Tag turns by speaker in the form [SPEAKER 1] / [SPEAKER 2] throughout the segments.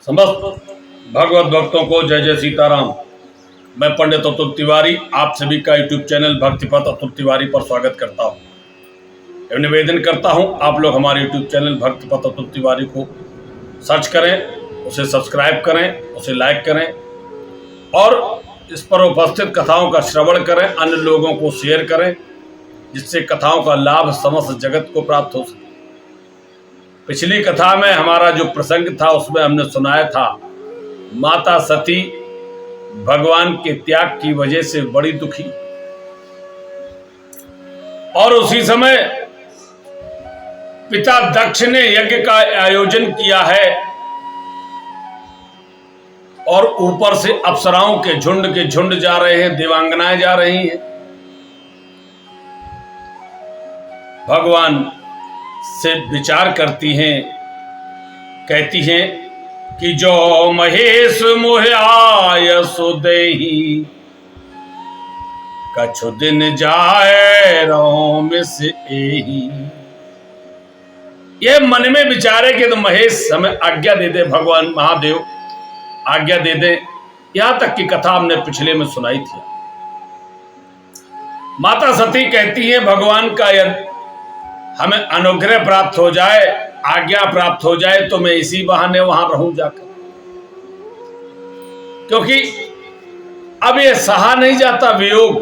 [SPEAKER 1] समस्त भगवत भक्तों को जय जय सीताराम। मैं पंडित अतुल तिवारी आप सभी का यूट्यूब चैनल भक्तिपथ अतुल तिवारी पर स्वागत करता हूं एवं निवेदन करता हूं आप लोग हमारे यूट्यूब चैनल भक्तिपथ अतुल तिवारी को सर्च करें, उसे सब्सक्राइब करें, उसे लाइक करें और इस पर उपस्थित कथाओं का श्रवण करें, अन्य लोगों को शेयर करें जिससे कथाओं का लाभ समस्त जगत को प्राप्त हो सके। पिछली कथा में हमारा जो प्रसंग था उसमें हमने सुनाया था माता सती भगवान के त्याग की वजह से बड़ी दुखी और उसी समय पिता दक्ष ने यज्ञ का आयोजन किया है और ऊपर से अप्सराओं के झुंड जा रहे हैं, देवांगनाएं जा रही हैं। भगवान से विचार करती हैं, कहती हैं कि जो महेश मोह आय सो देहि कछु दिन जाए रोम से एही। ये मन में विचारे कि तो महेश हमें आज्ञा दे दे, भगवान महादेव आज्ञा दे दे। यहां तक की कथा हमने पिछले में सुनाई थी। माता सती कहती है भगवान का यदि हमें अनुग्रह प्राप्त हो जाए, आज्ञा प्राप्त हो जाए तो मैं इसी बहाने वहां रहूं जाकर, क्योंकि अब ये सहा नहीं जाता वियोग।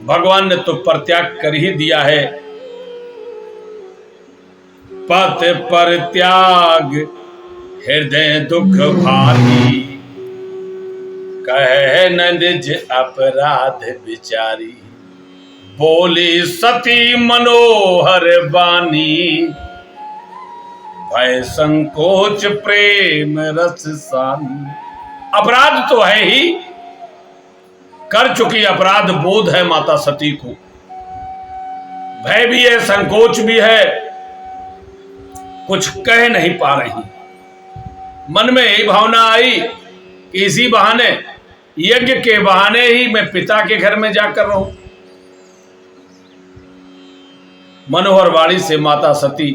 [SPEAKER 1] भगवान ने तो परित्याग कर ही दिया है। पत पर त्याग हृदय दुख भारी कहे न निज अपराध विचारी। बोली सती मनोहर बानी भय संकोच प्रेम रस सानी। अपराध तो है ही, कर चुकी अपराध बोध है माता सती को, भय भी है, संकोच भी है, कुछ कह नहीं पा रही। मन में यही भावना आई कि इसी बहाने, यज्ञ के बहाने ही मैं पिता के घर में जाकर रहूं। मनोहर वाणी से माता सती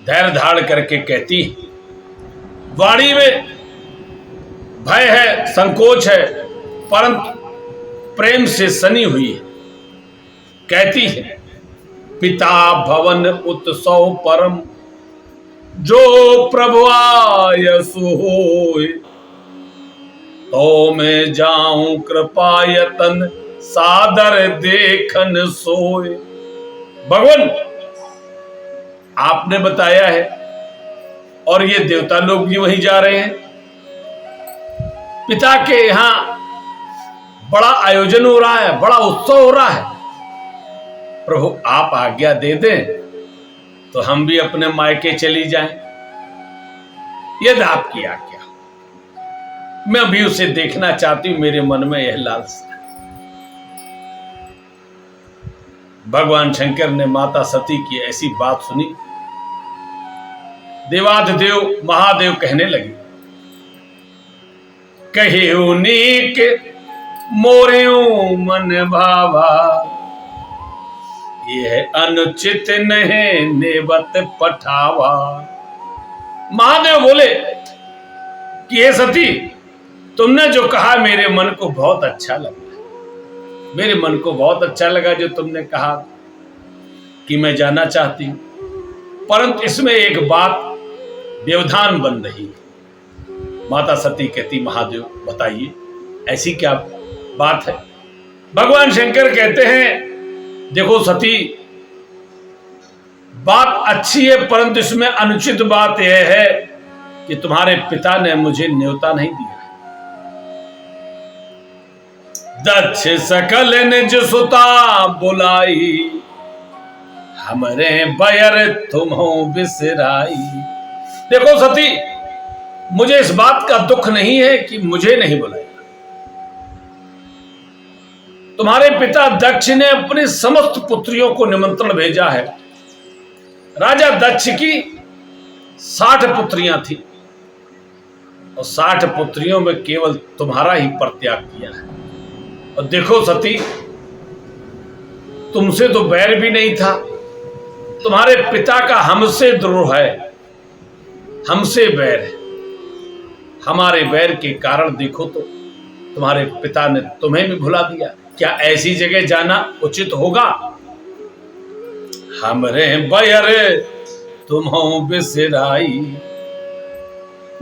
[SPEAKER 1] धैर्य धारण करके कहती, वाणी में भय है, संकोच है, परंतु प्रेम से सनी हुई है। कहती है पिता भवन उत्सव परम जो प्रभु आय सोय तो मैं जाऊं कृपायतन सादर देखन सोय। भगवान आपने बताया है और ये देवता लोग भी वहीं जा रहे हैं। पिता के यहां बड़ा आयोजन हो रहा है, बड़ा उत्सव हो रहा है। प्रभु आप आज्ञा दे दें तो हम भी अपने मायके चली जाएं, यदि आपकी आज्ञा। मैं भी उसे देखना चाहती हूं, मेरे मन में यह लालसा। भगवान शंकर ने माता सती की ऐसी बात सुनी। देवाधिदेव महादेव कहने लगे, कहे नीक मोरियों मन भावा यह अनुचित नहीं नेवत पठावा। महादेव बोले कि हे सती, तुमने जो कहा मेरे मन को बहुत अच्छा लगा। मेरे मन को बहुत अच्छा लगा जो तुमने कहा कि मैं जाना चाहती हूं, परंतु इसमें एक बात व्यवधान बन रही है। माता सती कहती, महादेव बताइए ऐसी क्या बात है। भगवान शंकर कहते हैं, देखो सती, बात अच्छी है परंतु इसमें अनुचित बात यह है कि तुम्हारे पिता ने मुझे न्योता नहीं दिया। दक्ष सकल निज सुता बुलाई हमरे बयर तुम्हो बिसराई। देखो सती, मुझे इस बात का दुख नहीं है कि मुझे नहीं बुलाया। तुम्हारे पिता दक्ष ने अपनी समस्त पुत्रियों को निमंत्रण भेजा है। राजा दक्ष की 60 पुत्रियां थी और 60 पुत्रियों में केवल तुम्हारा ही परित्याग किया है। और देखो सती, तुमसे तो बैर भी नहीं था, तुम्हारे पिता का हमसे द्रोह है, हमसे बैर है। हमारे बैर के कारण देखो तो तुम्हारे पिता ने तुम्हें भी भुला दिया। क्या ऐसी जगह जाना उचित होगा? हमरे बैर तुम्हों बिसराई,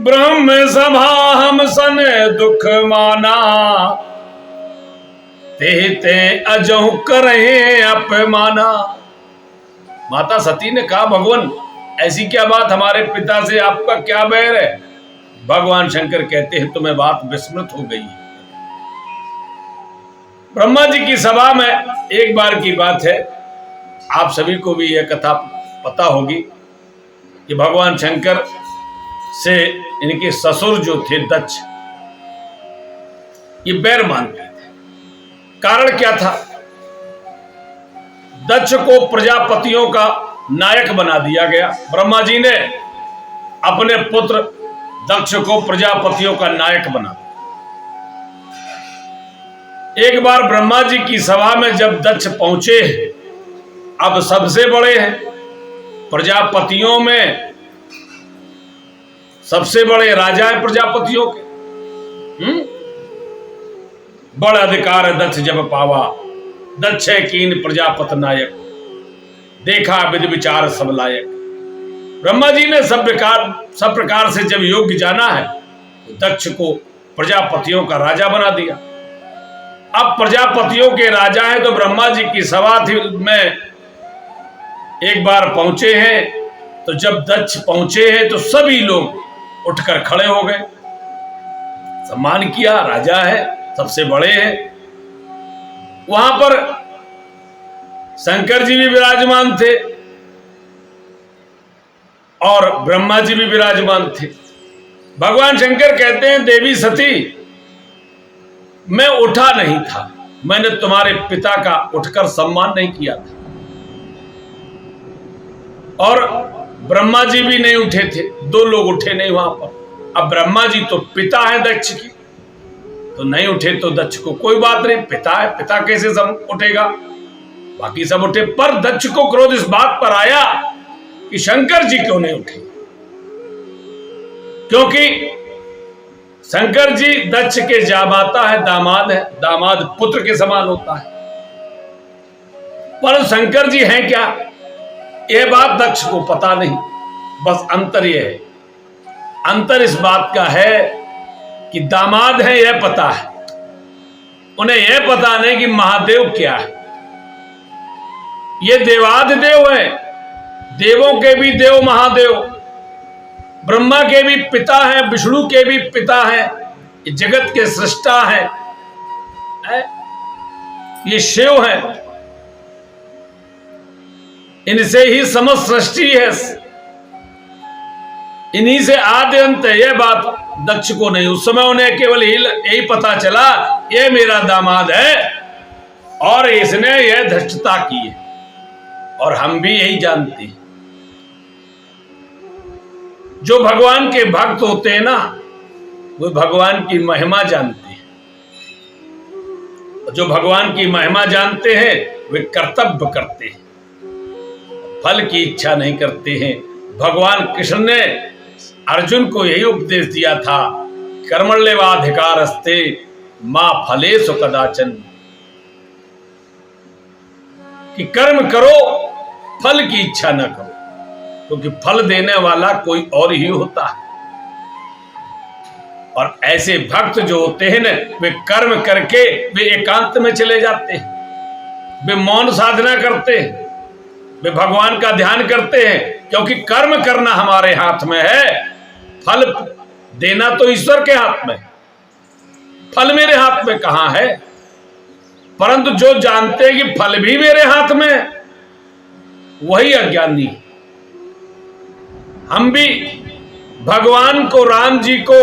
[SPEAKER 1] ब्रह्म सभा हम सन दुख माना, ते अजहु करे अपमाना। माता सती ने कहा, भगवान ऐसी क्या बात, हमारे पिता से आपका क्या बैर है? भगवान शंकर कहते हैं, तुम्हें बात विस्मृत हो गई है। ब्रह्मा जी की सभा में एक बार की बात है, आप सभी को भी यह कथा पता होगी कि भगवान शंकर से इनके ससुर जो थे दक्ष, ये बैर मानते थे। कारण क्या था? दक्ष को प्रजापतियों का नायक बना दिया गया। ब्रह्मा जी ने अपने पुत्र दक्ष को प्रजापतियों का नायक बना। एक बार ब्रह्मा जी की सभा में जब दक्ष पहुंचे, अब सबसे बड़े हैं प्रजापतियों में, सबसे बड़े राजा है प्रजापतियों के। बड़ अधिकार दक्ष जब पावा, दक्ष कीन प्रजापत नायक, देखा विधि विचार सब लायक। ब्रह्मा जी ने सब प्रकार से जब योग्य जाना है, तो दक्ष को प्रजापतियों का राजा बना दिया। अब प्रजापतियों के राजा हैं, तो ब्रह्मा जी की सभा में एक बार पहुंचे हैं, तो जब दक्ष पहुंचे हैं तो सभी लोग उठकर खड़े हो गए, सम्मान किया। राजा है, सबसे बड़े हैं। वहां पर शंकर जी भी विराजमान थे और ब्रह्मा जी भी विराजमान थे। भगवान शंकर कहते हैं, देवी सती, मैं उठा नहीं था, मैंने तुम्हारे पिता का उठकर सम्मान नहीं किया था, और ब्रह्मा जी भी नहीं उठे थे, दो लोग उठे नहीं वहां पर। अब ब्रह्मा जी तो पिता है दक्ष की, तो नहीं उठे तो दक्ष को कोई बात नहीं, पिता है, पिता कैसे सब उठेगा, बाकी सब उठे। पर दक्ष को क्रोध इस बात पर आया कि शंकर जी क्यों नहीं उठे, क्योंकि शंकर जी दक्ष के जामाता है, दामाद है, दामाद पुत्र के समान होता है। पर शंकर जी हैं क्या, यह बात दक्ष को पता नहीं। बस अंतर यह है, अंतर इस बात का है कि दामाद है यह पता है, उन्हें यह पता नहीं कि महादेव क्या है। ये देवाधिदेव है, देवों के भी देव महादेव, ब्रह्मा के भी पिता है, विष्णु के भी पिता है, ये जगत के सृष्टा है, ये शिव है, इनसे ही समस्त सृष्टि है, इन्हीं से आदि अंत है। यह बात दक्ष को नहीं, उस समय उन्हें केवल यही पता चला ये मेरा दामाद है और इसने यह धृष्टता की है, और हम भी यही जानते हैं। जो भगवान के भक्त होते हैं ना, वो भगवान की महिमा जानते हैं। जो भगवान की महिमा जानते हैं वे कर्तव्य करते हैं, फल की इच्छा नहीं करते हैं। भगवान कृष्ण ने अर्जुन को यही उपदेश दिया था, कर्मण्येवाधिकारस्ते मा फलेषु कदाचन, कि कर्म करो, फल की इच्छा न करो, क्योंकि फल देने वाला कोई और ही होता है। और ऐसे भक्त जो होते हैं ना, वे कर्म करके वे एकांत में चले जाते हैं, वे मौन साधना करते हैं, वे भगवान का ध्यान करते हैं, क्योंकि कर्म करना हमारे हाथ में है, फल देना तो ईश्वर के हाथ में, फल मेरे हाथ में कहां है। परंतु जो जानते हैं कि फल भी मेरे हाथ में, वही अज्ञानी। हम भी भगवान को, राम जी को,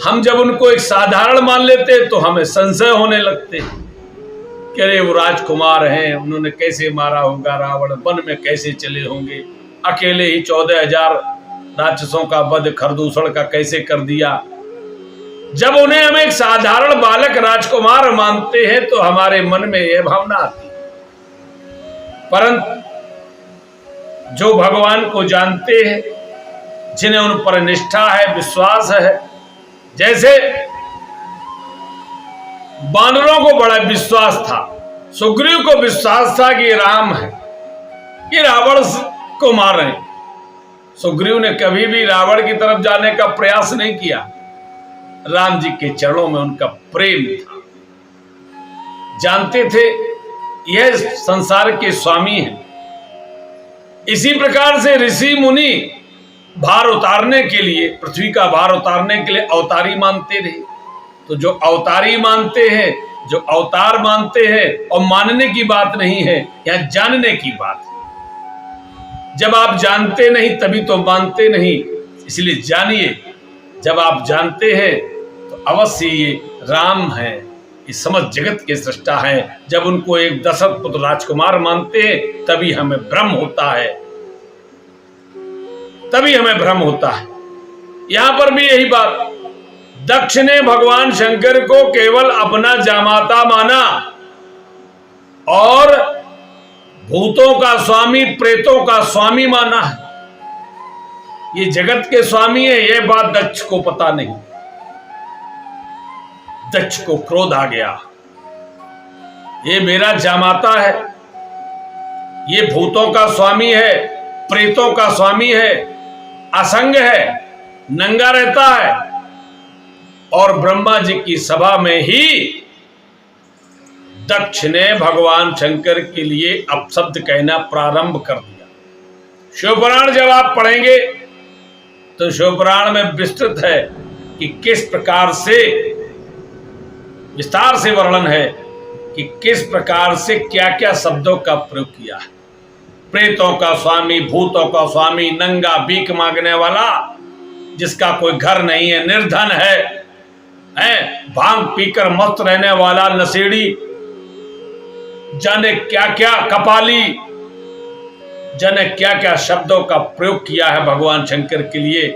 [SPEAKER 1] हम जब उनको एक साधारण मान लेते तो हमें संशय होने लगते कि अरे वो राजकुमार हैं, उन्होंने कैसे मारा होगा रावण, वन में कैसे चले होंगे, अकेले ही 14,000 राक्षसों का वध खरदूषण का कैसे कर दिया। जब उन्हें हम एक साधारण बालक राजकुमार मानते हैं तो हमारे मन में यह भावना आती है। परंतु जो भगवान को जानते हैं जिन्हें उन पर निष्ठा है, विश्वास है। जैसे वानरों को बड़ा विश्वास था, सुग्रीव को विश्वास था कि ये राम है, ये रावण को मार रहे हैं। सुग्रीव ने कभी भी रावण की तरफ जाने का प्रयास नहीं किया। राम जी के चरणों में उनका प्रेम था। जानते थे यह संसार के स्वामी हैं। इसी प्रकार से ऋषि मुनि भार उतारने के लिए, पृथ्वी का भार उतारने के लिए अवतारी मानते रहे। तो जो अवतारी मानते हैं, जो अवतार मानते हैं, और मानने की बात नहीं है, यह जानने की बात है। जब आप जानते नहीं तभी तो मानते नहीं, इसलिए जानिए। जब आप जानते हैं तो अवश्य ये राम है, ये समस्त जगत के सृष्टा है। जब उनको एक दशरथ पुत्र राजकुमार मानते हैं तभी हमें भ्रम होता है, तभी हमें भ्रम होता है। यहां पर भी यही बात, दक्ष ने भगवान शंकर को केवल अपना जामाता माना और भूतों का स्वामी, प्रेतों का स्वामी माना है। ये जगत के स्वामी है, यह बात दक्ष को पता नहीं। दक्ष को क्रोध आ गया, ये मेरा जामाता है, ये भूतों का स्वामी है, प्रेतों का स्वामी है, असंग है, नंगा रहता है। और ब्रह्मा जी की सभा में ही दक्ष ने भगवान शंकर के लिए अपशब्द कहना प्रारंभ कर दिया। शिवपुराण जब आप पढ़ेंगे तो शिवपुराण में विस्तृत है कि किस प्रकार से, विस्तार से वर्णन है कि किस प्रकार से क्या क्या शब्दों का प्रयोग किया है। प्रेतों का स्वामी, भूतों का स्वामी, नंगा, भीख मांगने वाला, जिसका कोई घर नहीं है, निर्धन है, भांग पीकर मस्त रहने वाला, नशेड़ी, जाने क्या क्या, कपाली, जाने क्या क्या शब्दों का प्रयोग किया है भगवान शंकर के लिए।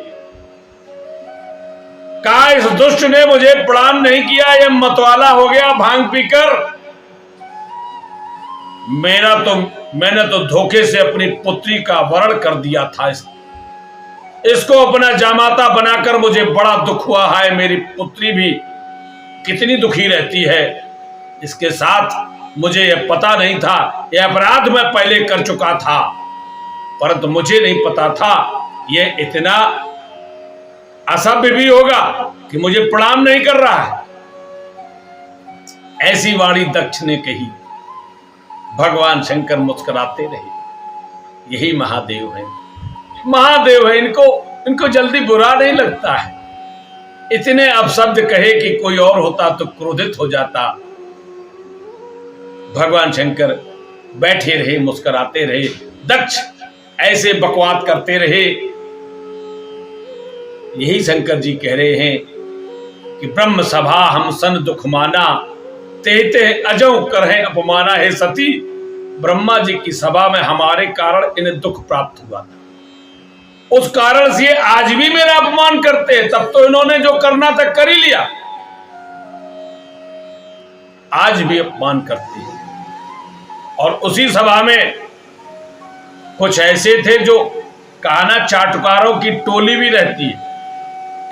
[SPEAKER 1] कहा इस दुष्ट ने मुझे प्रणाम नहीं किया, यह मतवाला हो गया भांग पीकर। मैंने तो धोखे से अपनी पुत्री का वरण कर दिया था, इसको अपना जामाता बनाकर मुझे बड़ा दुख हुआ है। मेरी पुत्री भी कितनी दुखी रहती है, इसके साथ मुझे यह पता नहीं था, यह अपराध मैं पहले कर चुका था, परंतु मुझे नहीं पता था यह इतना असभ्य भी होगा कि मुझे प्रणाम नहीं कर रहा है। ऐसी वाणी दक्ष ने कही। भगवान शंकर मुस्कुराते रहे। यही महादेव है, महादेव है, इनको जल्दी बुरा नहीं लगता है। इतने अपशब्द कहे कि कोई और होता तो क्रोधित हो जाता। भगवान शंकर बैठे रहे, मुस्कुराते रहे। दक्ष ऐसे बकवाद करते रहे। यही शंकर जी कह रहे हैं कि ब्रह्म सभा हम सन दुख माना, तेते अजो करहे अपमाना। है सती, ब्रह्मा जी की सभा में हमारे कारण इन्हें दुख प्राप्त हुआ था, उस कारण से आज भी मेरा अपमान करते हैं। तब तो इन्होंने जो करना था कर ही लिया, आज भी अपमान करते हैं। और उसी सभा में कुछ ऐसे थे जो कहना चाटुकारों की टोली भी रहती है,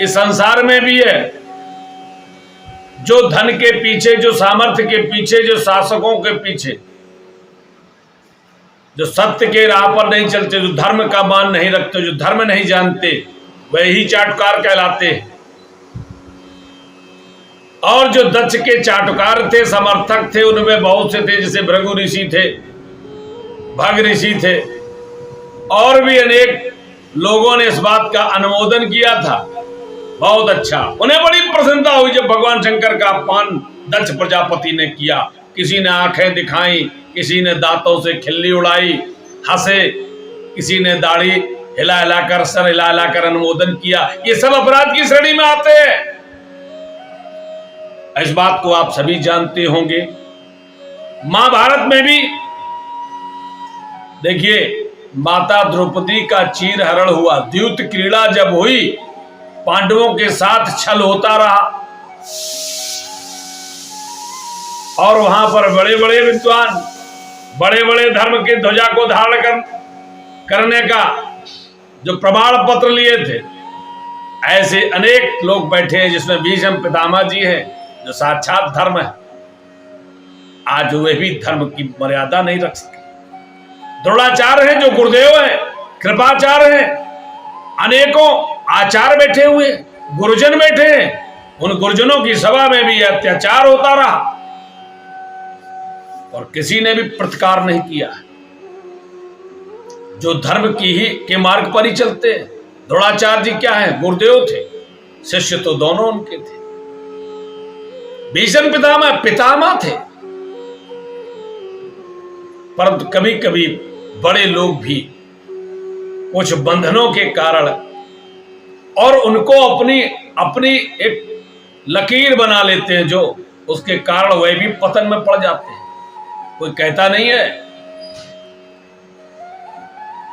[SPEAKER 1] इस संसार में भी है, जो धन के पीछे, जो सामर्थ्य के पीछे, जो शासकों के पीछे, जो सत्य के राह पर नहीं चलते, जो धर्म का मान नहीं रखते, जो धर्म नहीं जानते, वही चाटुकार कहलाते हैं। और जो दक्ष के चाटुकार थे, समर्थक थे, उनमें बहुत से थे, जैसे भृगु ऋषि थे, भग ऋषि थे, और भी अनेक लोगों ने इस बात का अनुमोदन किया था। बहुत अच्छा, उन्हें बड़ी प्रसन्नता हुई जब भगवान शंकर का अपमान दक्ष प्रजापति ने किया। किसी ने आंखें दिखाई, किसी ने दांतों से खिल्ली उड़ाई, हंसे, किसी ने दाढ़ी हिला हिलाकर, सर हिला हिलाकर अनुमोदन किया। ये सब अपराध की श्रेणी में आते हैं। इस बात को आप सभी जानते होंगे। महाभारत में भी देखिए, माता द्रौपदी का चीरहरण हुआ, द्यूत क्रीड़ा जब हुई, पांडवों के साथ छल होता रहा, और वहां पर बड़े बड़े विद्वान, बड़े बड़े धर्म के ध्वजा को धारण करने का जो प्रमाण पत्र लिए थे, ऐसे अनेक लोग बैठे हैं जिसमें भीष्म पितामह जी हैं जो साक्षात धर्म है। आज वे भी धर्म की मर्यादा नहीं रख सके। द्रोणाचार्य हैं जो गुरुदेव हैं, कृपाचार्य हैं, अनेकों आचार्य बैठे हुए, गुरुजन बैठे हैं। उन गुरुजनों की सभा में भी अत्याचार होता रहा और किसी ने भी प्रतिकार नहीं किया। जो धर्म की ही के मार्ग पर ही चलते हैं। द्रोणाचार्य जी क्या है? गुरुदेव थे, शिष्य तो दोनों उनके थे। भीष्म पितामह पितामह थे, परंतु कभी कभी बड़े लोग भी कुछ बंधनों के कारण और उनको अपनी अपनी एक लकीर बना लेते हैं, जो उसके कारण वह भी पतन में पड़ जाते हैं। कोई कहता नहीं है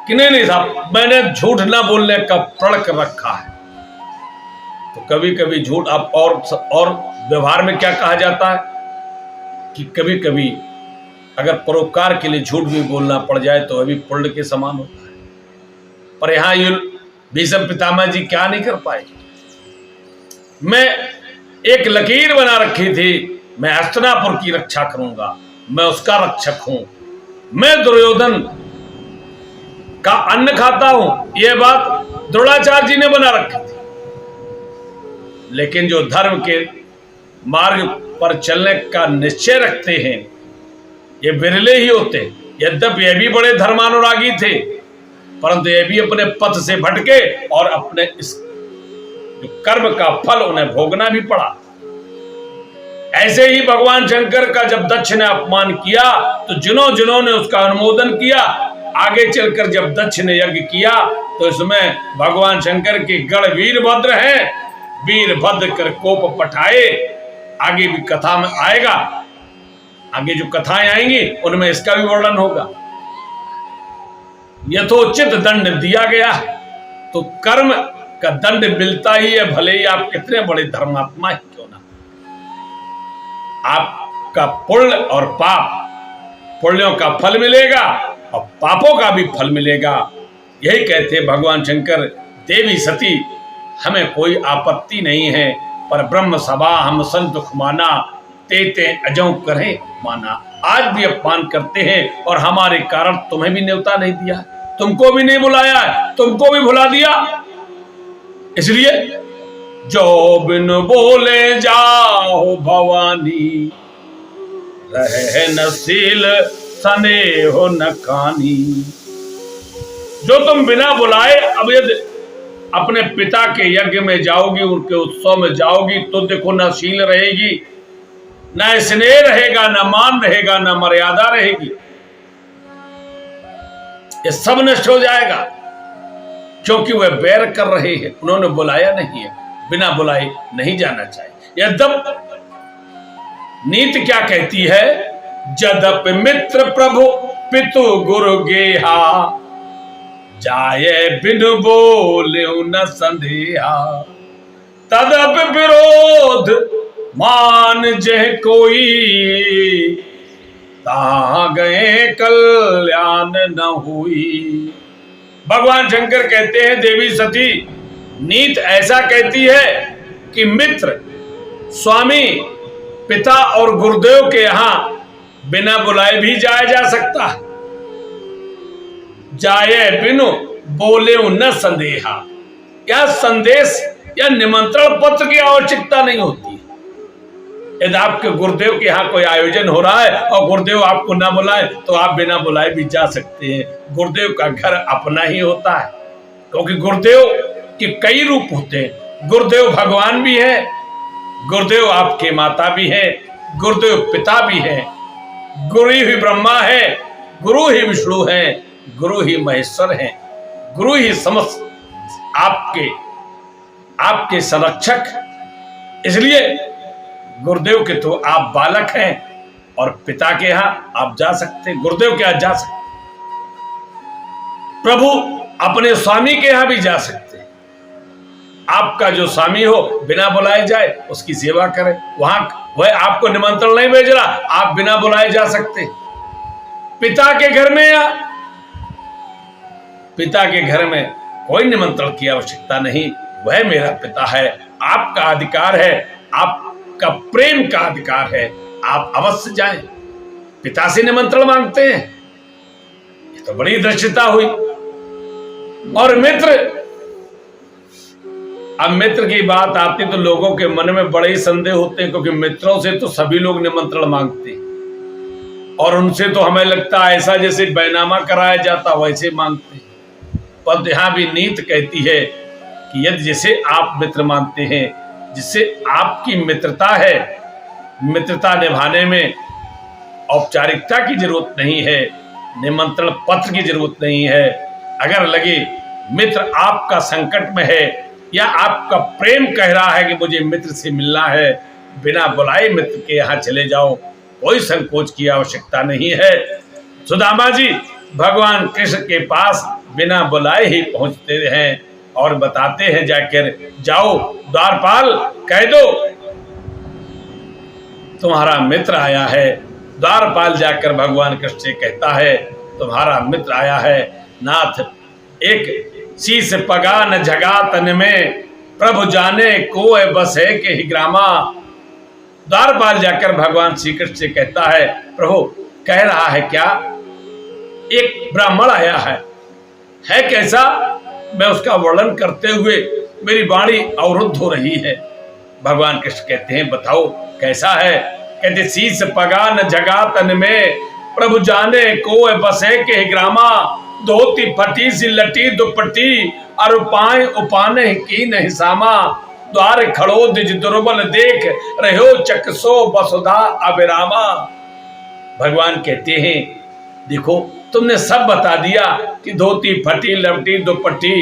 [SPEAKER 1] कि नहीं साहब मैंने झूठ ना बोलने का प्रण कर रखा है। तो कभी कभी झूठ आप और व्यवहार में क्या कहा जाता है कि कभी कभी अगर परोपकार के लिए झूठ भी बोलना पड़ जाए तो वह भी पुण्य के समान होता है। पर यहां ये भीष्म पितामह जी क्या नहीं कर पाए। मैं एक लकीर बना रखी थी, मैं हस्तिनापुर की रक्षा करूंगा, मैं उसका रक्षक हूं, मैं दुर्योधन का अन्न खाता हूं, यह बात द्रोणाचार्य जी ने बना रखी थी। लेकिन जो धर्म के मार्ग पर चलने का निश्चय रखते हैं ये विरले ही होते। यद्यपि ये भी बड़े धर्मानुरागी थे, परंतु ये भी अपने पथ से भटके और अपने इस जो कर्म का फल उन्हें भोगना भी पड़ा। ऐसे ही भगवान शंकर का जब दक्ष ने अपमान किया तो जिन्होंने उसका अनुमोदन किया, आगे चलकर जब दक्ष ने यज्ञ किया तो इसमें भगवान शंकर के गढ़ वीरभद्र हैं, वीरभद्र कर कोप पठाए। आगे भी कथा में आएगा, आगे जो कथाएं आएंगी उनमें इसका भी वर्णन होगा। यथोचित दंड दिया गया तो कर्म का दंड मिलता ही है, भले ही आप कितने बड़े धर्मात्मा ही क्यों ना। आपका पुण्य और पाप, पुण्यों का फल मिलेगा और पापों का भी फल मिलेगा। यही कहते भगवान शंकर, देवी सती हमें कोई आपत्ति नहीं है, पर ब्रह्म सभा हम संत दुख माना, तेते अजों करें माना। आज भी अपमान करते हैं और हमारे कारण तुम्हें भी न्योता नहीं दिया, तुमको भी नहीं बुलाया, तुमको भी भुला दिया। इसलिए जो बिन बोले जाओ भवानी, रहे नसील सने हो न कानी। जो तुम बिना बुलाए अब यदि अपने पिता के यज्ञ में जाओगी, उनके उत्सव में जाओगी, तो देखो न शील रहेगी, न स्नेह रहेगा, न मान रहेगा, न मर्यादा रहेगी। ये सब नष्ट हो जाएगा, क्योंकि वह बैर कर रहे हैं, उन्होंने बुलाया नहीं है। बिना बुलाए नहीं जाना चाहिए। यद्यप नीति क्या कहती है? जदप मित्र प्रभु पितु गुरु गेहा, जाए बिन बोले न संदेहा। तदप विरोध मान जह कोई, ता गए कल्याण न हुई। भगवान शंकर कहते हैं देवी सती, नीत ऐसा कहती है कि मित्र, स्वामी, पिता और गुरुदेव के यहां बिना बुलाए भी जाया जा सकता है। जाए बिनु बोले न संदेहा, क्या संदेश या निमंत्रण पत्र की आवश्यकता नहीं होती। यदि आपके गुरुदेव के यहाँ कोई आयोजन हो रहा है और गुरुदेव आपको ना बुलाए तो आप बिना बुलाए भी जा सकते हैं। गुरुदेव का घर अपना ही होता है, क्योंकि गुरुदेव के कई रूप होते हैं। गुरुदेव भगवान भी है, गुरुदेव आपके माता भी है, गुरुदेव पिता भी है, गुरु ही ब्रह्मा है, गुरु ही विष्णु है, गुरु ही महेश्वर है, गुरु ही समस्त आपके संरक्षक। इसलिए गुरुदेव के तो आप बालक हैं और पिता के यहां आप जा सकते, गुरुदेव के यहां जा सकते, प्रभु अपने स्वामी के यहां भी जा सकते। आपका जो स्वामी हो बिना बुलाए जाए उसकी सेवा करें, वहां वह आपको निमंत्रण नहीं भेज रहा, आप बिना बुलाए जा सकते। पिता के घर में या पिता के घर में कोई निमंत्रण की आवश्यकता नहीं, वह मेरा पिता है। आपका अधिकार है, आपका प्रेम का अधिकार है, आप अवश्य जाएं। पिता से निमंत्रण मांगते हैं, ये तो बड़ी दृश्यता हुई। और मित्र, अब मित्र की बात आती तो लोगों के मन में बड़े ही संदेह होते हैं, क्योंकि मित्रों से तो सभी लोग निमंत्रण मांगते हैं और उनसे तो हमें लगता है ऐसा जैसे बैनामा कराया जाता वैसे मांगते हैं। पर यहां भी नीति कहती है कि यदि जिसे आप मित्र मानते हैं, जिससे आपकी मित्रता है, मित्रता निभाने में औपचारिकता की जरूरत नहीं है, निमंत्रण पत्र की जरूरत नहीं है। अगर लगे मित्र आपका संकट में है या आपका प्रेम कह रहा है कि मुझे मित्र से मिलना है, बिना बुलाए मित्र के यहाँ चले जाओ, कोई संकोच की आवश्यकता नहीं है। सुदामा जी भगवान कृष्ण के पास बिना बुलाए ही पहुंचते हैं और बताते हैं जाकर, जाओ द्वारपाल कह दो तुम्हारा मित्र आया है। द्वारपाल जाकर भगवान कृष्ण से कहता है, तुम्हारा मित्र आया है नाथ, एक शीस पगा न जगा तन में, प्रभु जाने को बस है के ही ग्रामा। द्वारपाल जाकर भगवान श्री कृष्ण से कहता है, प्रभु कह रहा है क्या, एक ब्राह्मण आया है कैसा? मैं उसका वर्णन करते हुए मेरी वाणी अवरुद्ध हो रही है। भगवान कृष्ण कहते हैं, बताओ कैसा है? कहते, शीस पगा न जगा तन में, प्रभु जाने को बसे के ग्रामा। धोती फटी सी लटी दुपट्टी, और उपाय उपाने की नहीं सामा। द्वार खड़ो दिज दुर्बल देख, रहो चकसो वसुधा अभिरामा। भगवान कहते हैं, देखो तुमने सब बता दिया कि धोती फटी लपटी दुपट्टी,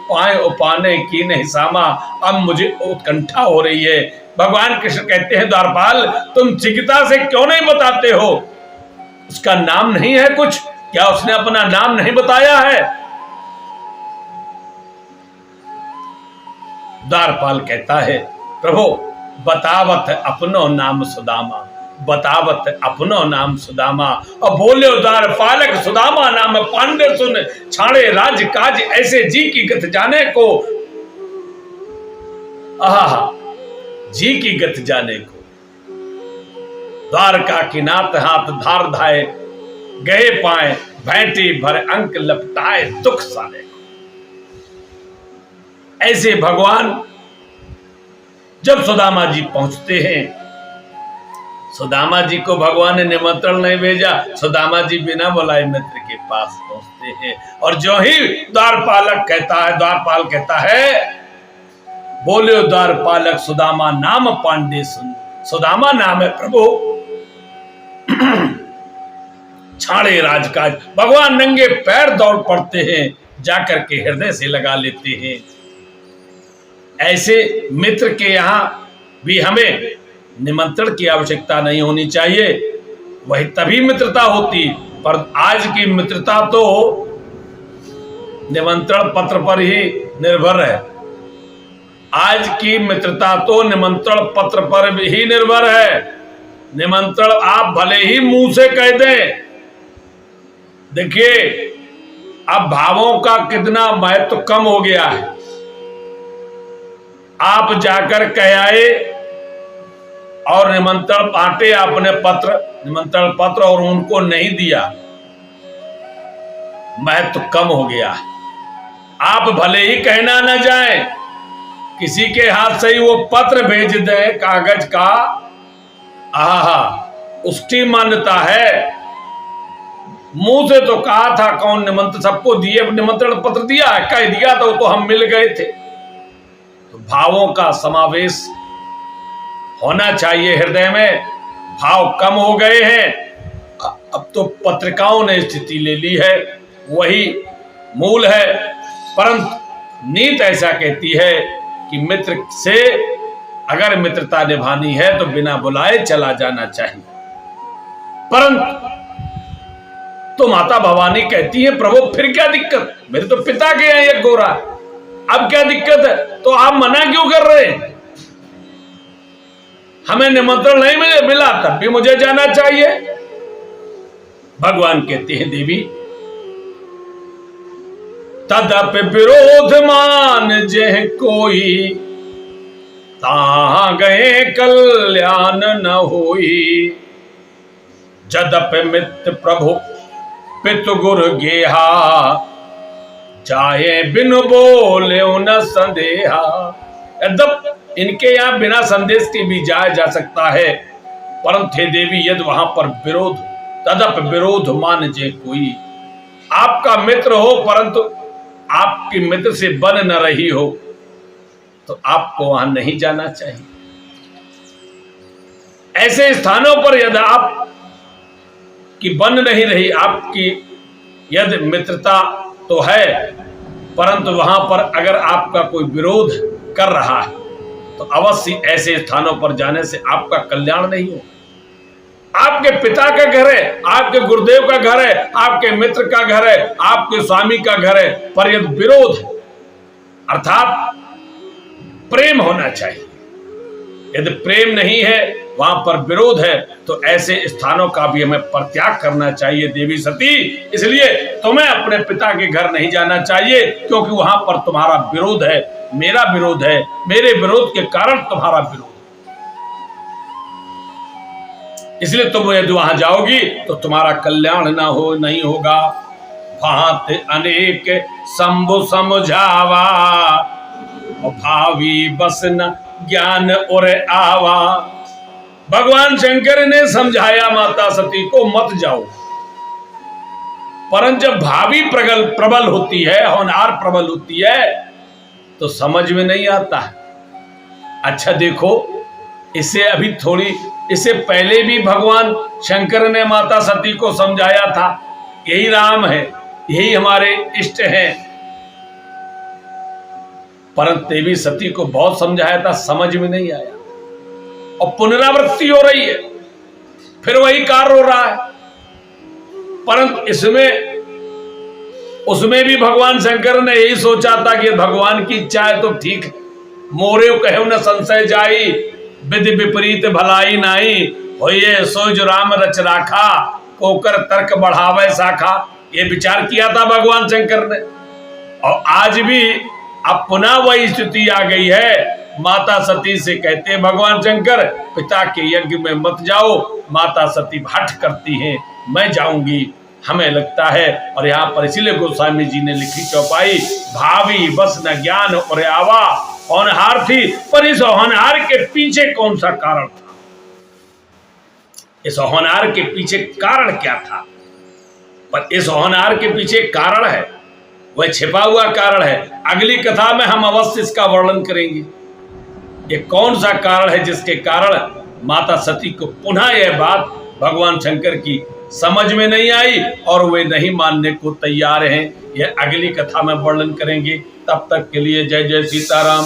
[SPEAKER 1] पाए उपाने की नहीं सामा। अब मुझे उत्कंठा हो रही है। भगवान कृष्ण कहते हैं, द्वारपाल तुम चिकिता से क्यों नहीं बताते हो? उसका नाम नहीं है कुछ? क्या उसने अपना नाम नहीं बताया है? द्वारपाल कहता है, प्रभु बतावत अपनो नाम सुदामा, बतावत अपनो नाम सुदामा। और बोले द्वारपालक, सुदामा नाम पांडे सुन, छाड़े राज काज ऐसे जी की गत जाने को। आहा, जी की गत जाने को। द्वारका की नाथ हाथ धार धाए, गए पाए भैंटी भर अंक लपटाए दुख साले को। ऐसे भगवान जब सुदामा जी पहुंचते हैं, सुदामा जी को भगवान ने निमंत्रण नहीं भेजा, सुदामा जी बिना बुलाए मित्र के पास पहुंचते हैं। और जो ही द्वारपाल कहता है, बोले द्वारपालक सुदामा नाम पांडे सुन। सुदामा नाम है प्रभु, छाड़े राजकाज। भगवान नंगे पैर दौड़ पड़ते हैं, जाकर के हृदय से लगा लेते हैं। ऐसे मित्र के यहाँ भी हमें निमंत्रण की आवश्यकता नहीं होनी चाहिए, वही तभी मित्रता होती। पर आज की मित्रता तो निमंत्रण पत्र पर ही निर्भर है। आज की मित्रता तो निमंत्रण पत्र पर ही निर्भर है। निमंत्रण आप भले ही मुंह से कह दें। देखिए, अब भावों का कितना महत्व कम हो गया है। आप जाकर कह आए और निमंत्रण बांटे आपने निमंत्रण पत्र और उनको नहीं दिया, महत्व कम हो गया है। आप भले ही कहना न जाए, किसी के हाथ से ही वो पत्र भेज दे कागज का, आहा, उसकी मान्यता है। मुंह से तो कहा था कौन निमंत्रण, सबको दिए, निमंत्रण पत्र दिया, कह दिया तो हम मिल गए थे। तो भावों का समावेश होना चाहिए हृदय में। भाव कम हो गए हैं, अब तो पत्रिकाओं ने स्थिति ले ली है, वही मूल है। परंतु नीति ऐसा कहती है कि मित्र से अगर मित्रता निभानी है तो बिना बुलाए चला जाना चाहिए। परंतु तो माता भवानी कहती है, प्रभु फिर क्या दिक्कत, मेरे तो पिता के हैं एक गोरा, अब क्या दिक्कत है? तो आप मना क्यों कर रहे हैं? हमें निमंत्रण नहीं मिला तब भी मुझे जाना चाहिए। भगवान कहते हैं, देवी तदप विरोध मान जेह कोई, ताहाँ गए कल्याण न होई। जदप मित्र प्रभु पितु गुरु गेहा, जाए बिनु बोले न संदेहा। यद्यप इनके यहाँ बिना संदेश के भी जाया जा सकता है, परंतु हे देवी यदि वहां पर विरोध, तदप विरोध मान जे कोई, आपका मित्र हो परंतु आपकी मित्र से बन न रही हो, तो आपको वहां नहीं जाना चाहिए। ऐसे स्थानों पर यदि आप की बन नहीं रही, आपकी यदि मित्रता तो है, परंतु वहां पर अगर आपका कोई विरोध कर रहा है, तो अवश्य ऐसे स्थानों पर जाने से आपका कल्याण नहीं हो। आपके पिता का घर है, आपके गुरुदेव का घर है, आपके मित्र का घर है, आपके स्वामी का घर है, पर यदि विरोध अर्थात प्रेम होना चाहिए। यदि प्रेम नहीं है, वहां पर विरोध है, तो ऐसे स्थानों का भी हमें परित्याग करना चाहिए देवी सती। इसलिए तुम्हें अपने पिता के घर नहीं जाना चाहिए, क्योंकि वहां पर तुम्हारा विरोध है, मेरा विरोध है, मेरे विरोध के कारण तुम्हारा विरोध। इसलिए तुम यदि वहां जाओगी तो तुम्हारा कल्याण ना हो नहीं होगा। भांत अनेक शंभु समझावा, भावी बस न ज्ञान और आवा। भगवान शंकर ने समझाया माता सती को मत जाओ, परंतु जब भावी प्रबल होती है, होनहार प्रबल होती है, तो समझ में नहीं आता। अच्छा देखो, इससे पहले भी भगवान शंकर ने माता सती को समझाया था, यही राम है, यही हमारे इष्ट हैं, परंतु देवी सती को बहुत समझाया था, समझ में नहीं आया, और पुनरावृत्ति हो रही है, फिर वही कार्य हो रहा है। परंतु उसमें भी भगवान शंकर ने यही सोचा था कि भगवान की इच्छा है तो ठीक, मोरे कहे न संशय जाई, विधि विपरीत भलाई नाई, होइए सो जो राम रच राखा, कोकर तर्क बढ़ावे शाखा। ये विचार किया था भगवान शंकर ने, और आज भी अब पुनः वही स्थिति आ गई है। माता सती से कहते हैं भगवान शंकर, पिता के यज्ञ में मत जाओ। माता सती हठ करती हैं, मैं जाऊंगी, हमें लगता है। और यहाँ पर इसीलिए गोस्वामी जी ने लिखी चौपाई, भावी बस न ज्ञान और आवा। होनहार थी, पर इस होनहार के पीछे कौन सा कारण था? इस होनहार के पीछे कारण क्या था? पर इस होनहार के पीछे कारण है, वह छिपा हुआ कारण है। अगली कथा में हम अवश्य इसका वर्णन करेंगे। ये कौन सा कारण है जिसके कारण माता सती को पुनः यह बात भगवान शंकर की समझ में नहीं आई और वे नहीं मानने को तैयार हैं। यह अगली कथा में वर्णन करेंगे। तब तक के लिए जय जय सीताराम।